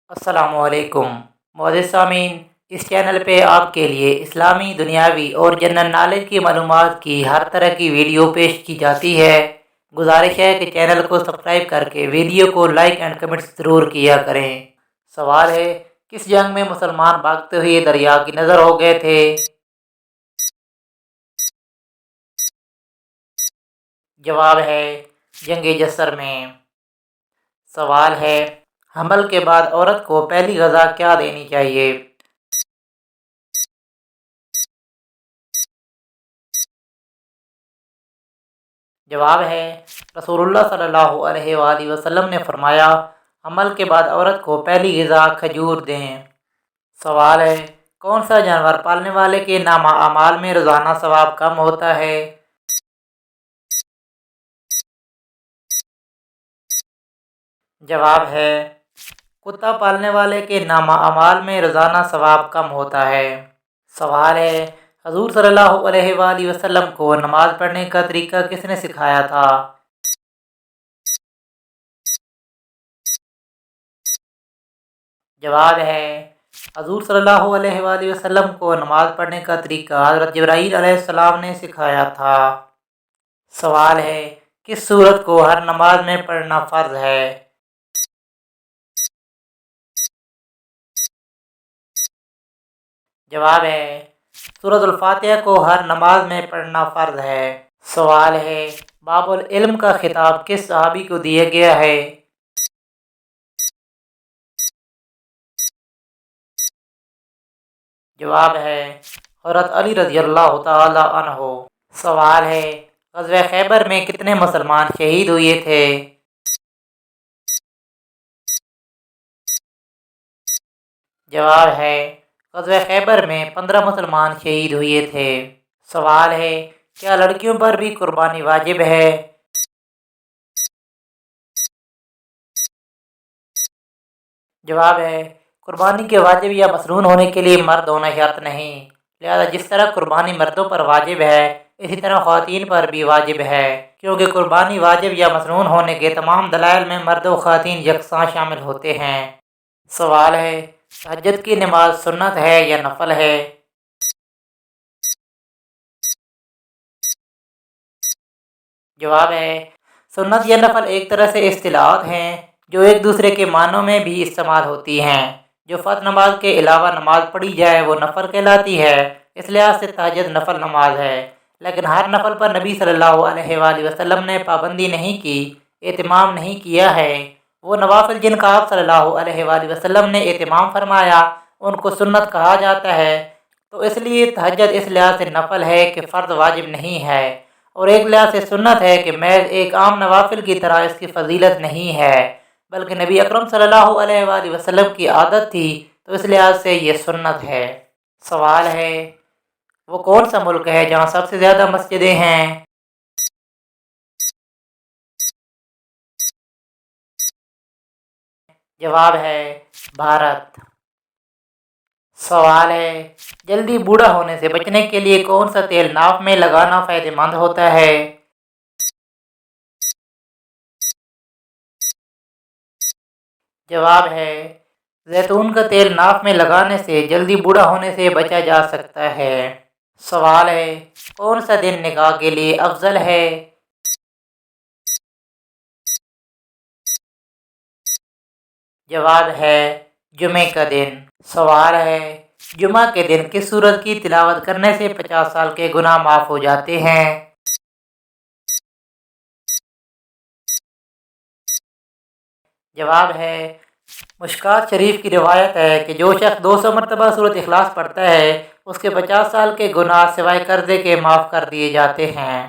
السلام علیکم معزز سامعین، اس چینل پہ آپ کے لیے اسلامی، دنیاوی اور جنرل نالج کی معلومات کی ہر طرح کی ویڈیو پیش کی جاتی ہے۔ گزارش ہے کہ چینل کو سبسکرائب کر کے ویڈیو کو لائک اینڈ کمنٹ ضرور کیا کریں۔ سوال ہے، کس جنگ میں مسلمان بھاگتے ہوئے دریا کی نظر ہو گئے تھے؟ جواب ہے جنگ جسر میں۔ سوال ہے، حمل کے بعد عورت کو پہلی غذا کیا دینی چاہیے؟ جواب ہے، رسول اللہ صلی اللہ علیہ وآلہ وسلم نے فرمایا، حمل کے بعد عورت کو پہلی غذا کھجور دیں۔ سوال ہے، کون سا جانور پالنے والے کے نامہ اعمال میں روزانہ ثواب کم ہوتا ہے؟ جواب ہے، کتا پالنے والے کے نامہ اعمال میں روزانہ ثواب کم ہوتا ہے۔ سوال ہے، حضور صلی اللہ علیہ وآلہ وسلم کو نماز پڑھنے کا طریقہ کس نے سکھایا تھا؟ جواب ہے، حضور صلی اللہ علیہ وآلہ وسلم کو نماز پڑھنے کا طریقہ حضرت جبرائیل علیہ السلام نے سکھایا تھا۔ سوال ہے، کس سورت کو ہر نماز میں پڑھنا فرض ہے؟ جواب ہے، سورۃ الفاتحہ کو ہر نماز میں پڑھنا فرض ہے۔ سوال ہے، باب العلم کا خطاب کس صحابی کو دیا گیا ہے؟ جواب ہے، حضرت علی رضی اللہ تعالی عنہ۔ سوال ہے، غزوہ خیبر میں کتنے مسلمان شہید ہوئے تھے؟ جواب ہے، غزوہ خیبر میں 15 مسلمان شہید ہوئے تھے۔ سوال ہے، کیا لڑکیوں پر بھی قربانی واجب ہے؟ جواب ہے، قربانی کے واجب یا مسنون ہونے کے لیے مرد ہونا شرط نہیں، لہذا جس طرح قربانی مردوں پر واجب ہے اسی طرح خواتین پر بھی واجب ہے، کیونکہ قربانی واجب یا مسنون ہونے کے تمام دلائل میں مرد و خواتین یکساں شامل ہوتے ہیں۔ سوال ہے، تہجد کی نماز سنت ہے یا نفل ہے؟ جواب ہے، سنت یا نفل ایک طرح سے اصطلاحات ہیں جو ایک دوسرے کے معنوں میں بھی استعمال ہوتی ہیں۔ جو فرض نماز کے علاوہ نماز پڑھی جائے وہ نفل کہلاتی ہے، اس لحاظ سے تہجد نفل نماز ہے، لیکن ہر نفل پر نبی صلی اللہ علیہ وآلہ وسلم نے پابندی نہیں کی، اہتمام نہیں کیا ہے۔ وہ نوافل جن کا آپ صلی اللہ علیہ وآلہ وسلم نے اہتمام فرمایا ان کو سنت کہا جاتا ہے، تو اس لیے تہجد اس لحاظ سے نفل ہے کہ فرض واجب نہیں ہے، اور ایک لحاظ سے سنت ہے کہ محض ایک عام نوافل کی طرح اس کی فضیلت نہیں ہے، بلکہ نبی اکرم صلی اللہ علیہ وآلہ وسلم کی عادت تھی، تو اس لحاظ سے یہ سنت ہے۔ سوال ہے، وہ کون سا ملک ہے جہاں سب سے زیادہ مسجدیں ہیں؟ جواب ہے، بھارت۔ سوال ہے، جلدی بوڑھا ہونے سے بچنے کے لیے کون سا تیل ناف میں لگانا فائدہ مند ہوتا ہے؟ جواب ہے، زیتون کا تیل ناف میں لگانے سے جلدی بوڑھا ہونے سے بچا جا سکتا ہے۔ سوال ہے، کون سا دن نکاح کے لیے افضل ہے؟ جواب ہے، جمعہ کا دن۔ سوال ہے، جمعہ کے دن کس سورت کی تلاوت کرنے سے 50 سال کے گناہ معاف ہو جاتے ہیں؟ جواب ہے، مشکات شریف کی روایت ہے کہ جو شخص 200 مرتبہ سورۃ اخلاص پڑھتا ہے اس کے 50 سال کے گناہ سوائے قرضے کے معاف کر دیے جاتے ہیں۔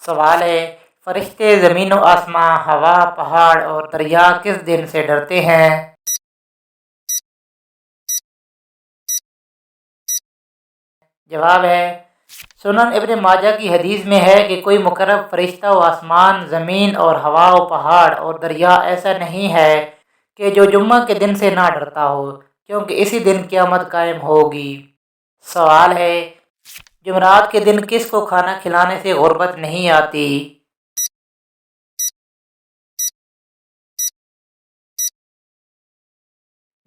سوال ہے، فرشتے زمین و آسمان، ہوا، پہاڑ اور دریا کس دن سے ڈرتے ہیں؟ جواب ہے، سنن ابن ماجہ کی حدیث میں ہے کہ کوئی مقرب فرشتہ و آسمان، زمین اور ہوا و پہاڑ اور دریا ایسا نہیں ہے کہ جو جمعہ کے دن سے نہ ڈرتا ہو، کیونکہ اسی دن قیامت قائم ہوگی۔ سوال ہے، جمعرات کے دن کس کو کھانا کھلانے سے غربت نہیں آتی؟